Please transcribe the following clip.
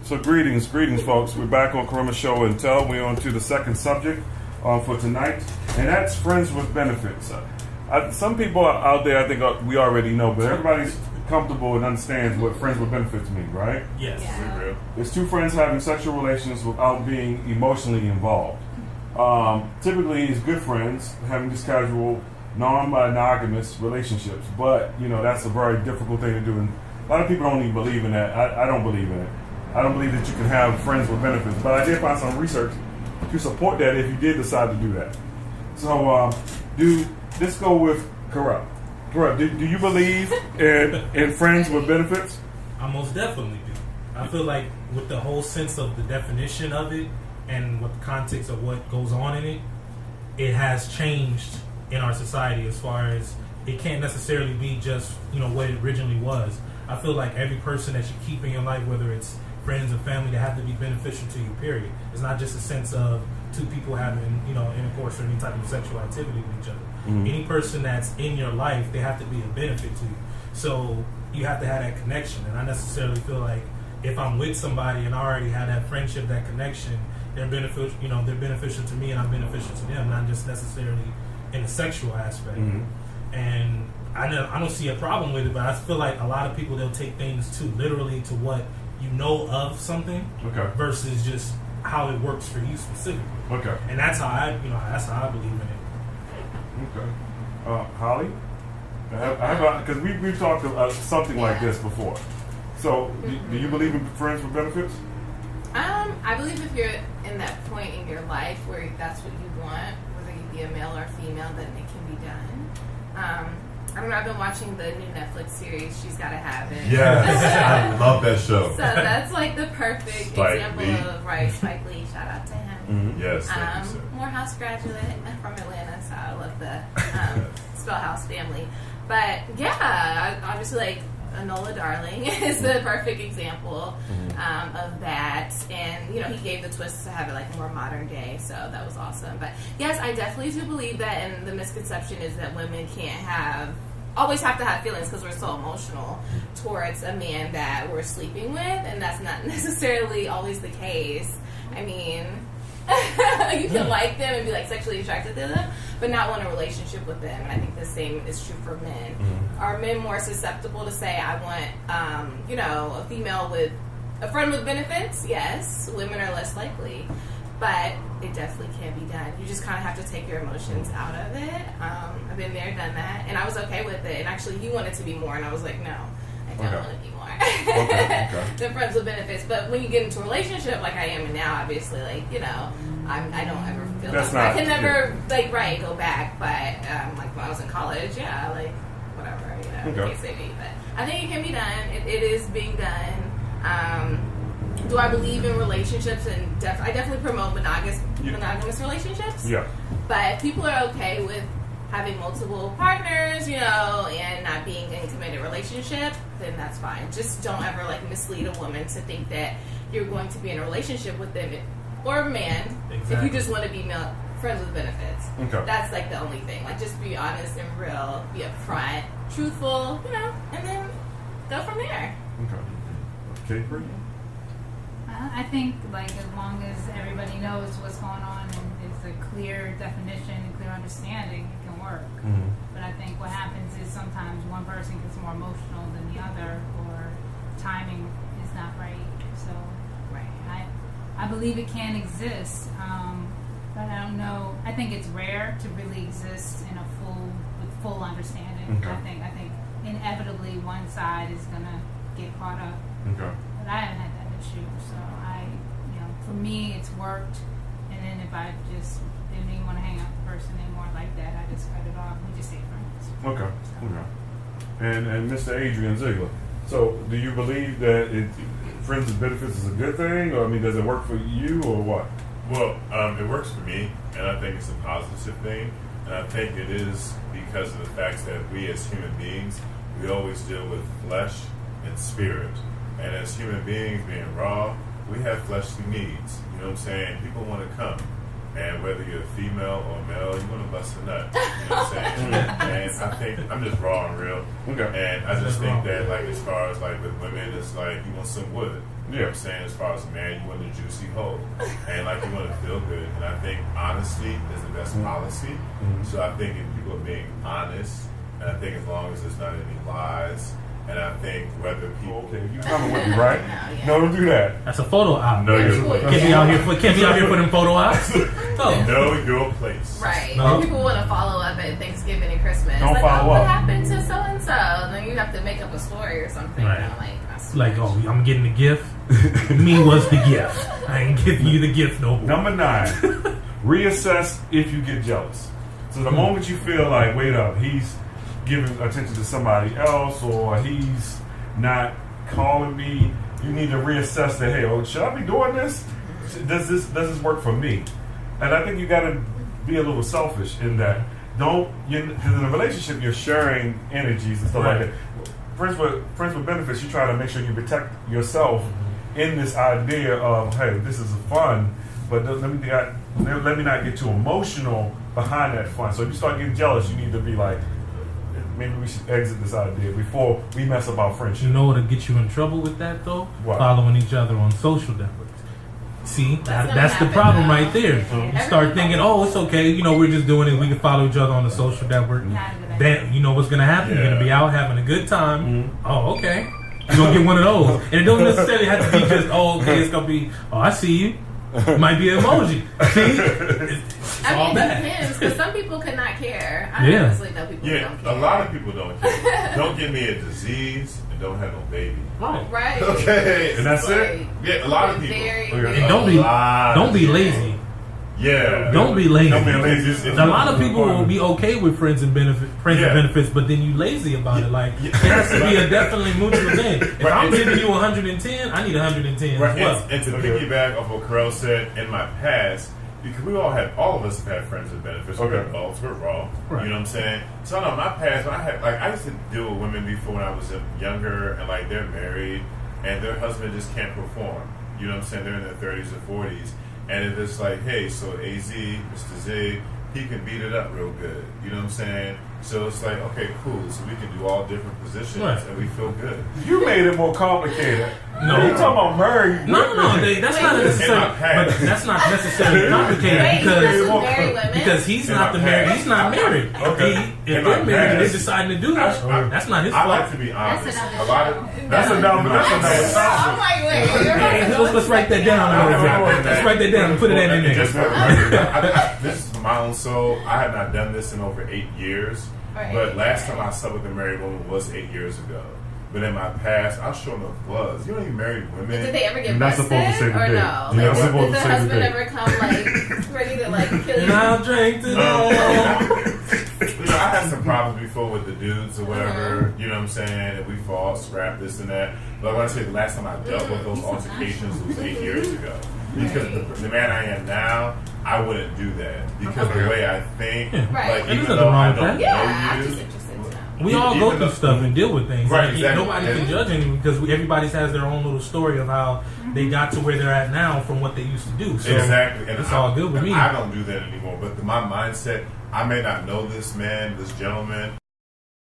So greetings, folks. We're back on KARIMA'S Show and Tell. We're on to the second subject for tonight, and that's friends with benefits. Some people out there, I think we already know, but everybody's comfortable and understands what friends with benefits mean, right? Yes. Yeah. It's two friends having sexual relations without being emotionally involved. Typically, it's good friends having just casual, non-monogamous relationships, but that's a very difficult thing to do, and a lot of people don't even believe in that. I don't believe in it. I don't believe that you can have friends with benefits, but I did find some research to support that if you did decide to do that. So, let's go with Kara. Kara, do you believe in friends with benefits? I most definitely do. I feel like with the whole sense of the definition of it and with the context of what goes on in it, it has changed in our society as far as it can't necessarily be just what it originally was. I feel like every person that you keep in your life, whether it's friends or family, they have to be beneficial to you, period. It's not just a sense of two people having, intercourse or any type of sexual activity with each other. Mm-hmm. Any person that's in your life, they have to be a benefit to you. So you have to have that connection. And I necessarily feel like if I'm with somebody and I already have that friendship, that connection, they're beneficial, they're beneficial to me and I'm beneficial to them, not just necessarily in the sexual aspect. Mm-hmm. And I don't see a problem with it, but I feel like a lot of people, they'll take things too literally to what you know of something, okay, versus just how it works for you specifically. Okay. And that's how I believe in it. Okay. Holly, because we've talked about something like this before. So, do you believe in friends with benefits? I believe if you're in that point in your life where that's what you want, whether you be a male or female, then it can be done. I don't know, I've been watching the new Netflix series, She's Gotta Have It. Yes, I love that show. So that's like the perfect example of, Spike Lee, shout out to him. Mm-hmm. Yes, thank you, sir. Morehouse graduate from Atlanta, so I love the Spellhouse family. But yeah, obviously like Enola Darling is the perfect example of that, and he gave the twist to have it like more modern day, so that was awesome. But yes, I definitely do believe that, and the misconception is that women can't always have to have feelings because we're so emotional towards a man that we're sleeping with, and that's not necessarily always the case. I mean, you can like them and be like sexually attracted to them, but not want a relationship with them. And I think the same is true for men. Mm-hmm. Are men more susceptible to say, I want, a female with a friend with benefits? Yes. Women are less likely, but it definitely can be done. You just kind of have to take your emotions out of it. I've been there, done that, and I was okay with it. And actually, he wanted to be more, and I was like, no, I don't want to be more. Okay. Than friends with benefits. But when you get into a relationship like I am now, obviously, like, I don't ever feel that's like I can never go back. But like when I was in college, whatever, can't say me. But I think it can be done. It is being done. Do I believe in relationships? And I definitely promote monogamous relationships. Yeah. But if people are okay with having multiple partners, and not being in a committed relationship, then that's fine. Just don't ever mislead a woman to think that you're going to be in a relationship with them or a man if you just want to be friends with benefits. Okay. That's the only thing. Just be honest and real, be upfront, truthful, and then go from there. Okay. Okay. I think as long as everybody knows what's going on and it's a clear definition and clear understanding, it can work. Mm-hmm. But I think what happens is sometimes one person gets more emotional than the other, or timing is not right. So I believe it can exist, but I don't know. I think it's rare to really exist in with full understanding. Okay. I think inevitably one side is gonna get caught up. Okay. But I haven't had that issue, so for me, it's worked. And then if I just didn't even want to hang out with the person anymore like that, I just cut it off. We just stay friends. Okay. And Mr. Adrian Ziegler. So, do you believe that friends with benefits is a good thing, or does it work for you, or what? Well, it works for me, and I think it's a positive thing. And I think it is because of the fact that we as human beings, we always deal with flesh and spirit. And as human beings, being raw, we have fleshly needs. You know what I'm saying? People want to come. And whether you're a female or a male, you want to bust a nut. You know what I'm saying? And I think, I'm just raw and real. Okay. And I just think that, as far as, with women, it's you want some wood. You know what I'm saying? As far as a man, you want the juicy hole. And like you want to feel good. And I think honesty is the best policy. So I think if people are being honest, and I think as long as there's not any lies, and I think whether people you coming with me, right? No, don't do that. That's a photo op. know your Can't place. be out here for them photo ops. Oh. Know your place. Right. No. And people want to follow up at Thanksgiving and Christmas. Don't like, follow what up. happened to so and so? And then you have to make up a story or something. Right. And I'm like, that's too much. Like, oh, I'm getting the gift. Me was the gift. I ain't giving you the gift no more. Number 9, reassess if you get jealous. So the moment you feel like, wait up, he's giving attention to somebody else, or he's not calling me, you need to reassess that. Hey, should I be doing this? Does this work for me? And I think you got to be a little selfish in that. Because in a relationship, you're sharing energies and stuff like that. Friends with benefits, you try to make sure you protect yourself in this idea of, hey, this is fun, but let me not get too emotional behind that fun. So if you start getting jealous, you need to be like, maybe we should exit this idea before we mess up our friendship. You know what'll get you in trouble with that, though? What? Following each other on social networks. See, that's the happen, problem though. right there. You start thinking, oh, it's okay. You know, we're just doing it. We can follow each other on the social network. Then you know what's going to happen. You're going to be out having a good time. Oh, okay. You're going to get one of those. And it don't necessarily have to be just, oh, okay, it's going to be, oh, I see you. It might be an emoji. See? It's all it bad. depends, because some people could not care. I honestly know people who don't care. A lot of people don't care. Don't give me a disease and don't have no baby. Right. Okay. And that's it? Yeah, a lot of people. And don't be lazy. Yeah. Don't be lazy. Don't be lazy. A lot of people will be okay with friends and benefits, but then you lazy about it. Like it has to be a definitely mutual thing. If I'm giving you 110, I need 110 as well. And to piggyback off what Carell said, in my past, because all of us have had friends with benefits. We're adults, we're raw. Right. You know what I'm saying? So no, my past, when I used to deal with women before when I was younger, and like they're married and their husband just can't perform. You know what I'm saying? They're in their 30s or 40s. And it's just like, hey, so AZ, Mr. Z, he can beat it up real good. You know what I'm saying? So it's like, okay, cool. So we can do all different positions, and we feel good. You made it more complicated. No, you talking about married? No, that's not necessarily. But that's not necessarily complicated because he's not married. He's not married. Okay. If they're married and they're deciding to do that, that's not his fault. I like to be honest. That's a number. I'm like, wait. Let's write that down. Let's write that down and put it in there. This is for my own soul. I have not done this in over 8 years. But last time I slept with a married woman was 8 years ago. But in my past, I sure enough was. You know, you married women. Did they ever get You're not busted supposed to say the or date. no? You're Like, not supposed did the to say the husband date. ever come like ready to like kill you? Now drink it all. I had some problems before with the dudes or whatever. You know what I'm saying? And we fought, scrap this and that. But I want to say the last time I dealt with those altercations was 8 years ago. Because the man I am now, I wouldn't do that because the way I think, like even though I don't know you, we all go through stuff and deal with things. Right, Like, exactly. Nobody can judge anyone because everybody has their own little story of how they got to where they're at now from what they used to do. So exactly, and it's all good with me. I don't do that anymore. But my mindset, I may not know this man, this gentleman.